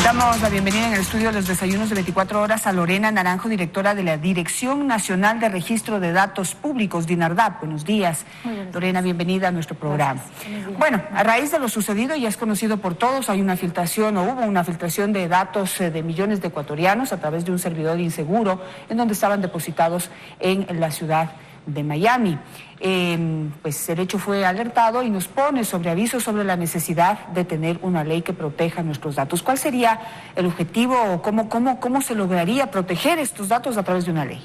Damos la bienvenida en el estudio de los desayunos de 24 horas a Lorena Naranjo, directora de la Dirección Nacional de Registro de Datos Públicos, DINARDAP. Buenos días. Lorena, bienvenida a nuestro programa. Bueno, a raíz de lo sucedido, ya es conocido por todos, hay una filtración o hubo una filtración de datos de millones de ecuatorianos a través de un servidor inseguro en donde estaban depositados en la ciudad de Miami. Pues el hecho fue alertado y nos pone sobre aviso sobre la necesidad de tener una ley que proteja nuestros datos. ¿Cuál sería el objetivo o cómo se lograría proteger estos datos a través de una ley?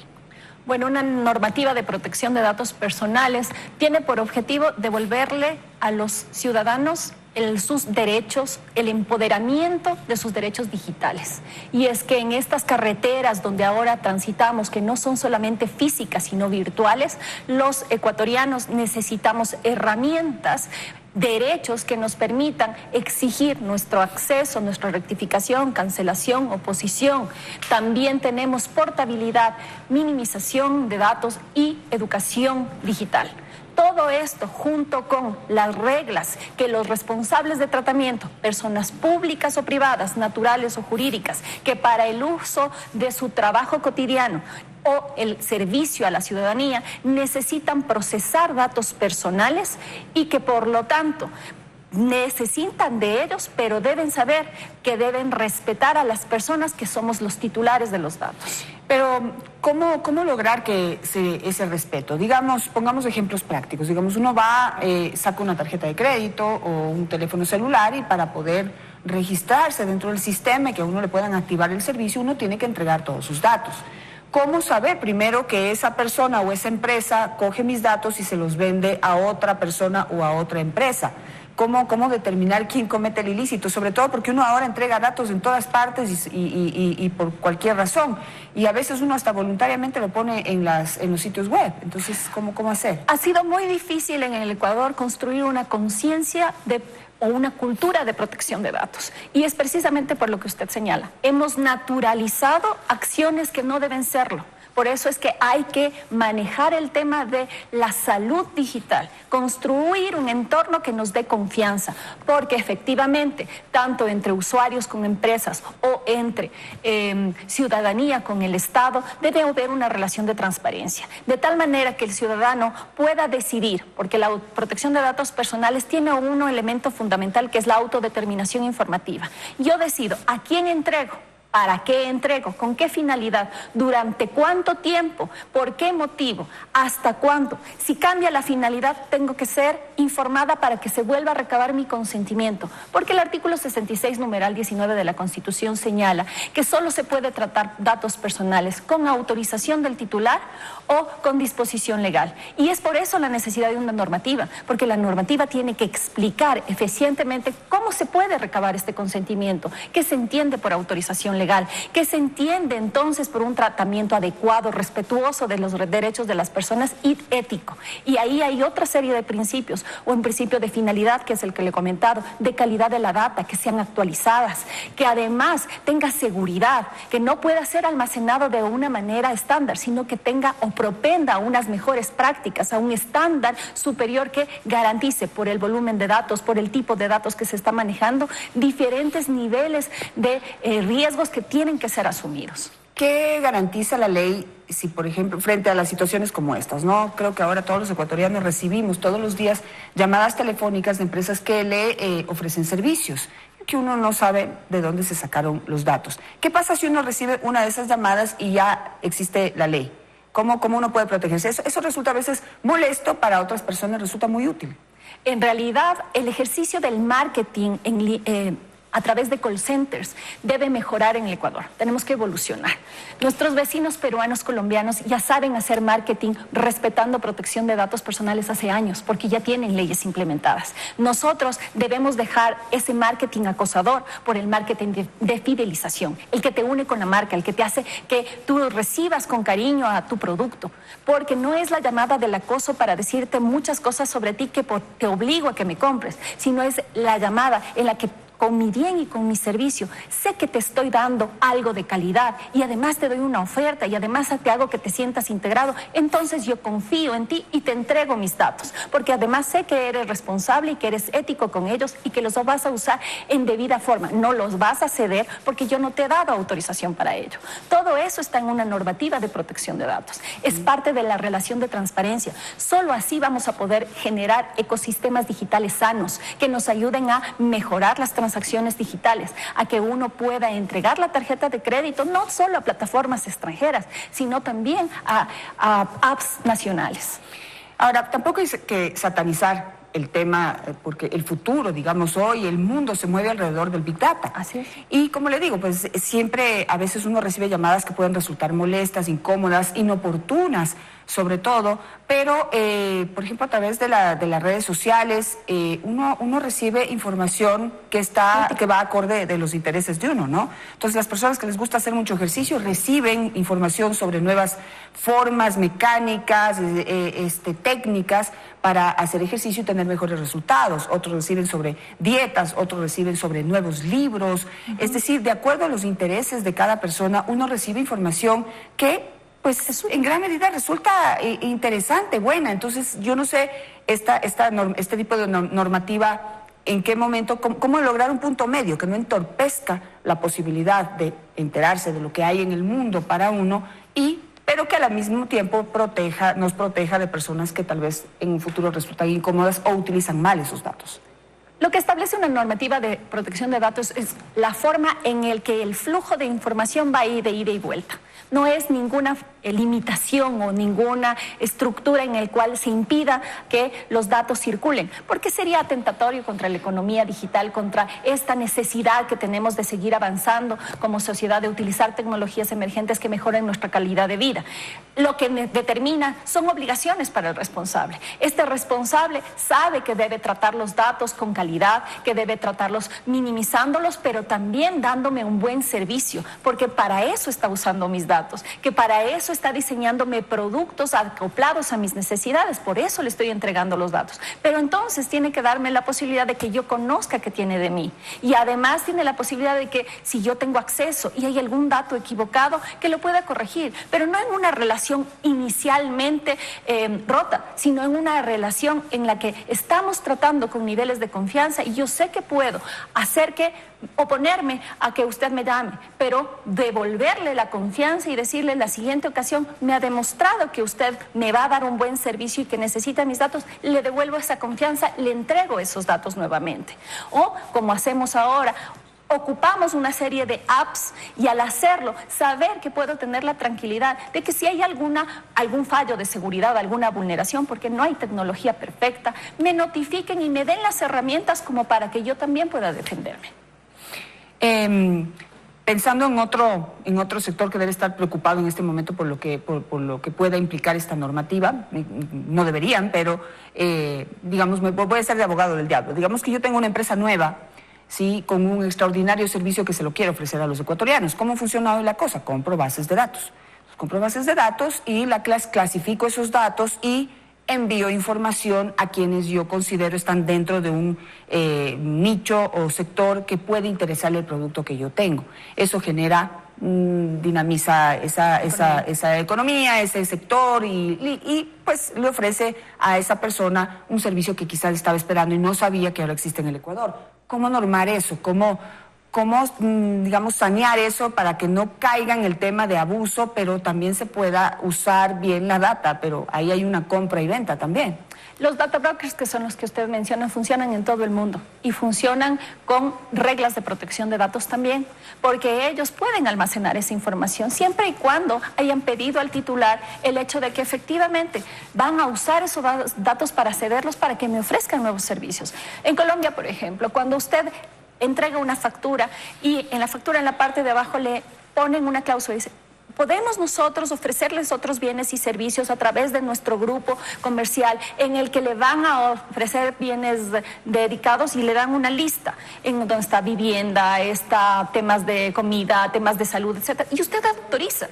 Bueno, una normativa de protección de datos personales tiene por objetivo devolverle a los ciudadanos sus derechos, el empoderamiento de sus derechos digitales. Y es que en estas carreteras donde ahora transitamos, que no son solamente físicas, sino virtuales, los ecuatorianos necesitamos herramientas, derechos que nos permitan exigir nuestro acceso, nuestra rectificación, cancelación, oposición. También tenemos portabilidad, minimización de datos y educación digital. Todo esto junto con las reglas que los responsables de tratamiento, personas públicas o privadas, naturales o jurídicas, que para el uso de su trabajo cotidiano o el servicio a la ciudadanía necesitan procesar datos personales y que por lo tanto necesitan de ellos, pero deben saber que deben respetar a las personas que somos los titulares de los datos. Pero, ¿cómo lograr que ese respeto? Digamos, pongamos ejemplos prácticos. Digamos, uno va, saca una tarjeta de crédito o un teléfono celular y para poder registrarse dentro del sistema y que a uno le puedan activar el servicio, uno tiene que entregar todos sus datos. ¿Cómo saber primero que esa persona o esa empresa coge mis datos y se los vende a otra persona o a otra empresa? ¿Cómo determinar quién comete el ilícito? Sobre todo porque uno ahora entrega datos en todas partes y por cualquier razón. Y a veces uno hasta voluntariamente lo pone en los sitios web. Entonces, ¿cómo hacer? Ha sido muy difícil en el Ecuador construir una conciencia o una cultura de protección de datos. Y es precisamente por lo que usted señala. Hemos naturalizado acciones que no deben serlo. Por eso es que hay que manejar el tema de la salud digital, construir un entorno que nos dé confianza, porque efectivamente, tanto entre usuarios con empresas o entre ciudadanía con el Estado, debe haber una relación de transparencia, de tal manera que el ciudadano pueda decidir, porque la protección de datos personales tiene un elemento fundamental que es la autodeterminación informativa. Yo decido a quién entrego. ¿Para qué entrego? ¿Con qué finalidad? ¿Durante cuánto tiempo? ¿Por qué motivo? ¿Hasta cuándo? Si cambia la finalidad, tengo que ser informada para que se vuelva a recabar mi consentimiento. Porque el artículo 66, numeral 19 de la Constitución señala que solo se puede tratar datos personales con autorización del titular o con disposición legal. Y es por eso la necesidad de una normativa, porque la normativa tiene que explicar eficientemente cómo se puede recabar este consentimiento, qué se entiende por autorización legal, que se entiende entonces por un tratamiento adecuado, respetuoso de los derechos de las personas y ético. Y ahí hay otra serie de principios, un principio de finalidad, que es el que le he comentado, de calidad de la data, que sean actualizadas, que además tenga seguridad, que no pueda ser almacenado de una manera estándar, sino que tenga o propenda a unas mejores prácticas, a un estándar superior que garantice por el volumen de datos, por el tipo de datos que se está manejando, diferentes niveles de riesgos que tienen que ser asumidos. ¿Qué garantiza la ley si, por ejemplo, frente a las situaciones como estas, ¿no? Creo que ahora todos los ecuatorianos recibimos todos los días llamadas telefónicas de empresas que le ofrecen servicios, que uno no sabe de dónde se sacaron los datos. ¿Qué pasa si uno recibe una de esas llamadas y ya existe la ley? ¿Cómo uno puede protegerse? Eso resulta a veces molesto, para otras personas resulta muy útil. En realidad, el ejercicio del marketing a través de call centers debe mejorar en el Ecuador. Tenemos que evolucionar. Nuestros vecinos peruanos, colombianos ya saben hacer marketing respetando protección de datos personales hace años, porque ya tienen leyes implementadas. Nosotros debemos dejar ese marketing acosador por el marketing de fidelización, el que te une con la marca, el que te hace que tú recibas con cariño a tu producto, porque no es la llamada del acoso para decirte muchas cosas sobre ti que te obligo a que me compres, sino es la llamada en la que con mi bien y con mi servicio, sé que te estoy dando algo de calidad y además te doy una oferta y además te hago que te sientas integrado, entonces yo confío en ti y te entrego mis datos, porque además sé que eres responsable y que eres ético con ellos y que los vas a usar en debida forma, no los vas a ceder porque yo no te he dado autorización para ello. Todo eso está en una normativa de protección de datos, es parte de la relación de transparencia. Solo así vamos a poder generar ecosistemas digitales sanos que nos ayuden a mejorar las transacciones digitales, a que uno pueda entregar la tarjeta de crédito no solo a plataformas extranjeras, sino también a apps nacionales. Ahora, tampoco hay que satanizar el tema, porque el futuro, digamos, hoy el mundo se mueve alrededor del Big Data. Así es. Y como le digo, pues siempre a veces uno recibe llamadas que pueden resultar molestas, incómodas, inoportunas, sobre todo, pero, por ejemplo, a través de las redes sociales, uno recibe información que va acorde de los intereses de uno, ¿no? Entonces, las personas que les gusta hacer mucho ejercicio reciben información sobre nuevas formas mecánicas, técnicas para hacer ejercicio y tener mejores resultados. Otros reciben sobre dietas, otros reciben sobre nuevos libros. Es decir, de acuerdo a los intereses de cada persona, uno recibe información que pues en gran medida resulta interesante, buena. Entonces, yo no sé este tipo de normativa, en qué momento, cómo lograr un punto medio que no entorpezca la posibilidad de enterarse de lo que hay en el mundo para uno, pero que al mismo tiempo nos proteja de personas que tal vez en un futuro resultan incómodas o utilizan mal esos datos. Lo que establece una normativa de protección de datos es la forma en el que el flujo de información va a ir de ida y vuelta. No es ninguna limitación o ninguna estructura en el cual se impida que los datos circulen, porque sería atentatorio contra la economía digital, contra esta necesidad que tenemos de seguir avanzando como sociedad, de utilizar tecnologías emergentes que mejoren nuestra calidad de vida. Lo que determina son obligaciones para el responsable. Este responsable sabe que debe tratar los datos con calidad, que debe tratarlos minimizándolos, pero también dándome un buen servicio, porque para eso está usando mis datos, que para eso está diseñándome productos acoplados a mis necesidades, por eso le estoy entregando los datos. Pero entonces tiene que darme la posibilidad de que yo conozca qué tiene de mí. Y además tiene la posibilidad de que si yo tengo acceso y hay algún dato equivocado, que lo pueda corregir. Pero no en una relación inicialmente rota, sino en una relación en la que estamos tratando con niveles de confianza y yo sé que puedo hacer que oponerme a que usted me llame, pero devolverle la confianza y decirle en la siguiente ocasión, me ha demostrado que usted me va a dar un buen servicio y que necesita mis datos, le devuelvo esa confianza, le entrego esos datos nuevamente. O como hacemos ahora, ocupamos una serie de apps y al hacerlo, saber que puedo tener la tranquilidad de que si hay algún fallo de seguridad, alguna vulneración, porque no hay tecnología perfecta, me notifiquen y me den las herramientas como para que yo también pueda defenderme. Pensando en otro sector que debe estar preocupado en este momento por lo que pueda implicar esta normativa, no deberían, pero digamos, voy a ser de abogado del diablo. Digamos que yo tengo una empresa nueva, ¿sí?, con un extraordinario servicio que se lo quiero ofrecer a los ecuatorianos. ¿Cómo funciona hoy la cosa? Compro bases de datos. Compro bases de datos y clasifico esos datos y envío información a quienes yo considero están dentro de un nicho o sector que puede interesarle el producto que yo tengo. Eso dinamiza esa economía, ese sector y pues le ofrece a esa persona un servicio que quizás estaba esperando y no sabía que ahora existe en el Ecuador. ¿Cómo normar eso? ¿Cómo digamos, sanear eso para que no caiga en el tema de abuso, pero también se pueda usar bien la data? Pero ahí hay una compra y venta también. Los data brokers, que son los que usted menciona, funcionan en todo el mundo y funcionan con reglas de protección de datos también, porque ellos pueden almacenar esa información siempre y cuando hayan pedido al titular el hecho de que efectivamente van a usar esos datos para cederlos para que me ofrezcan nuevos servicios. En Colombia, por ejemplo, cuando usted entrega una factura y en la factura en la parte de abajo le ponen una cláusula y dice, podemos nosotros ofrecerles otros bienes y servicios a través de nuestro grupo comercial en el que le van a ofrecer bienes dedicados y le dan una lista en donde está vivienda, está temas de comida, temas de salud, etcétera, y usted autoriza.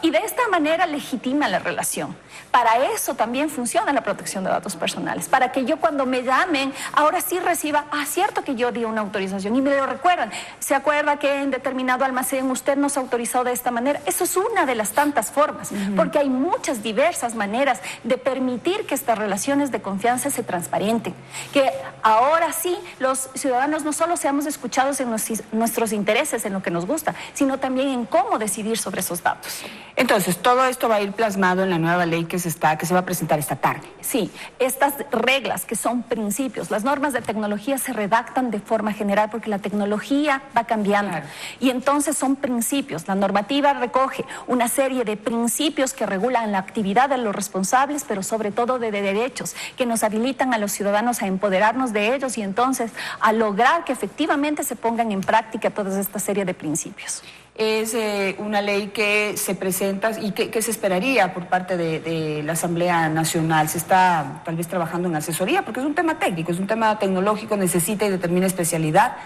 y de esta manera legitima la relación. Para eso también funciona la protección de datos personales, para que yo cuando me llamen, ahora sí reciba, cierto que yo di una autorización y me lo recuerdan. ¿Se acuerda que en determinado almacén usted nos autorizó de esta manera? Eso es una de las tantas formas, porque hay muchas diversas maneras de permitir que estas relaciones de confianza se transparenten, que ahora sí los ciudadanos no solo seamos escuchados en nuestros intereses, en lo que nos gusta, sino también en cómo decidir sobre esos datos. Entonces, todo esto va a ir plasmado en la nueva ley que se va a presentar esta tarde. Sí, estas reglas que son principios, las normas de tecnología se redactan de forma general porque la tecnología va cambiando. Claro. Y entonces son principios. La normativa recoge una serie de principios que regulan la actividad de los responsables, pero sobre todo de derechos que nos habilitan a los ciudadanos a empoderarnos de ellos y entonces a lograr que efectivamente se pongan en práctica toda esta serie de principios. Es una ley que se presenta y que se esperaría por parte de la Asamblea Nacional. Se está tal vez trabajando en asesoría porque es un tema técnico, es un tema tecnológico, necesita y determina especialidad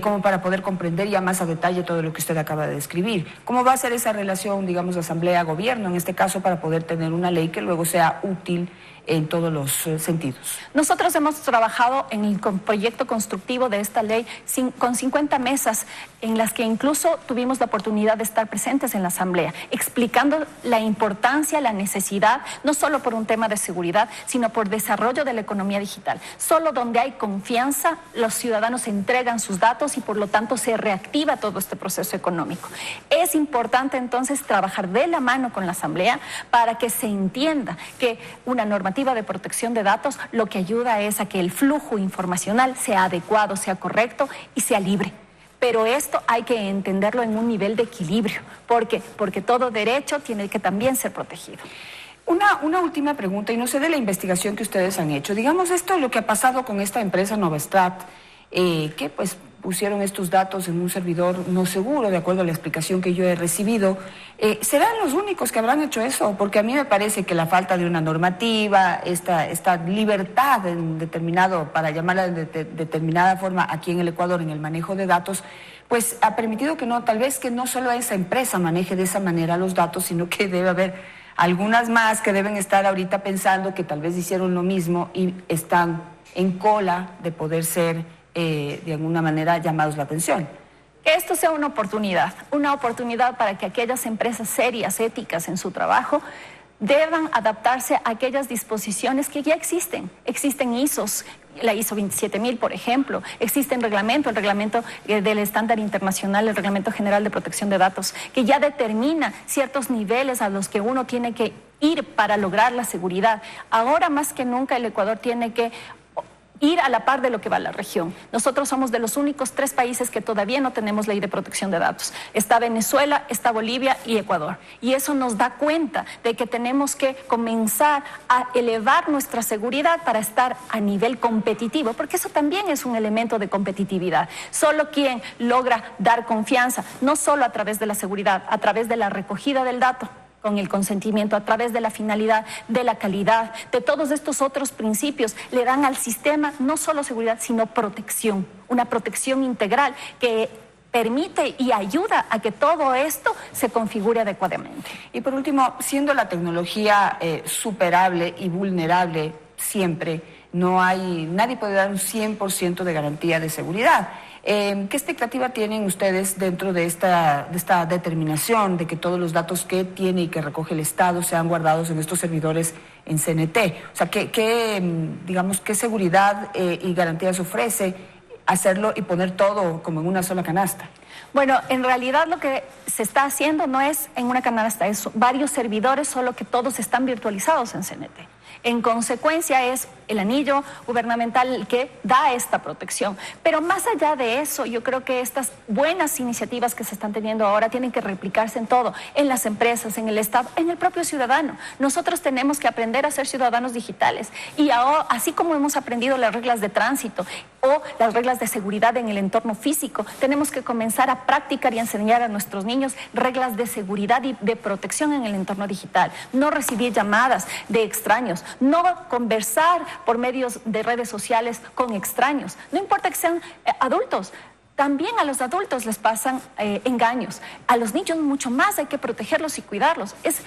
como para poder comprender ya más a detalle todo lo que usted acaba de describir. ¿Cómo va a ser esa relación, digamos, Asamblea-Gobierno en este caso para poder tener una ley que luego sea útil en todos los sentidos? Nosotros hemos trabajado en el proyecto constructivo de esta ley con 50 mesas en las que incluso tuvimos la oportunidad de estar presentes en la Asamblea, explicando la importancia, la necesidad, no solo por un tema de seguridad, sino por desarrollo de la economía digital. Solo donde hay confianza, los ciudadanos entregan sus datos y por lo tanto se reactiva todo este proceso económico. Es importante entonces trabajar de la mano con la Asamblea para que se entienda que una normativa de protección de datos lo que ayuda es a que el flujo informacional sea adecuado, sea correcto y sea libre. Pero esto hay que entenderlo en un nivel de equilibrio. ¿Por qué? Porque todo derecho tiene que también ser protegido. Una última pregunta, y no sé de la investigación que ustedes han hecho. Digamos esto, lo que ha pasado con esta empresa Novastat, que pues pusieron estos datos en un servidor no seguro, de acuerdo a la explicación que yo he recibido. ¿Serán los únicos que habrán hecho eso? Porque a mí me parece que la falta de una normativa, esta libertad para llamarla de determinada forma aquí en el Ecuador en el manejo de datos, pues ha permitido que tal vez que no solo esa empresa maneje de esa manera los datos, sino que debe haber algunas más que deben estar ahorita pensando que tal vez hicieron lo mismo y están en cola de poder ser de alguna manera llamados la atención. Que esto sea una oportunidad para que aquellas empresas serias, éticas en su trabajo, deban adaptarse a aquellas disposiciones que ya existen. Existen ISOs, la ISO 27000, por ejemplo, existe el reglamento del estándar internacional, el Reglamento General de Protección de Datos, que ya determina ciertos niveles a los que uno tiene que ir para lograr la seguridad. Ahora más que nunca el Ecuador tiene que ir a la par de lo que va a la región. Nosotros somos de los únicos 3 países que todavía no tenemos ley de protección de datos. Está Venezuela, está Bolivia y Ecuador. Y eso nos da cuenta de que tenemos que comenzar a elevar nuestra seguridad para estar a nivel competitivo, porque eso también es un elemento de competitividad. Solo quien logra dar confianza, no solo a través de la seguridad, a través de la recogida del dato, con el consentimiento, a través de la finalidad, de la calidad, de todos estos otros principios, le dan al sistema no solo seguridad, sino protección, una protección integral que permite y ayuda a que todo esto se configure adecuadamente. Y por último, siendo la tecnología superable y vulnerable siempre, nadie puede dar un 100% de garantía de seguridad. ¿Qué expectativa tienen ustedes dentro de esta determinación de que todos los datos que tiene y que recoge el Estado sean guardados en estos servidores en CNT? O sea, ¿qué seguridad y garantías ofrece hacerlo y poner todo como en una sola canasta? Bueno, en realidad lo que se está haciendo no es en una canasta, es varios servidores, solo que todos están virtualizados en CNT. En consecuencia es el anillo gubernamental el que da esta protección. Pero más allá de eso, yo creo que estas buenas iniciativas que se están teniendo ahora tienen que replicarse en todo, en las empresas, en el Estado, en el propio ciudadano. Nosotros tenemos que aprender a ser ciudadanos digitales y ahora, así como hemos aprendido las reglas de tránsito o las reglas de seguridad en el entorno físico, tenemos que comenzar a practicar y enseñar a nuestros niños reglas de seguridad y de protección en el entorno digital. No recibir llamadas de extraños, no conversar por medios de redes sociales con extraños. No importa que sean adultos. también a los adultos les pasan engaños. A los niños mucho más hay que protegerlos y cuidarlos. Es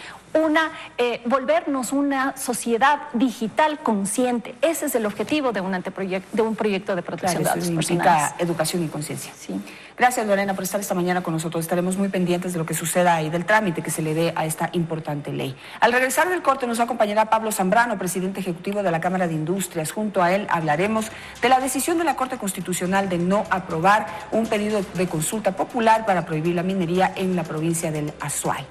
volvernos una sociedad digital consciente. Ese es el objetivo de un proyecto de protección de datos personales. Implica educación y conciencia. Sí. Gracias, Lorena, por estar esta mañana con nosotros. Estaremos muy pendientes de lo que suceda y del trámite que se le dé a esta importante ley. Al regresar del corte nos acompañará Pablo Zambrano, presidente ejecutivo de la Cámara de Industrias. Junto a él hablaremos de la decisión de la Corte Constitucional de no aprobar un pedido de consulta popular para prohibir la minería en la provincia del Azuay.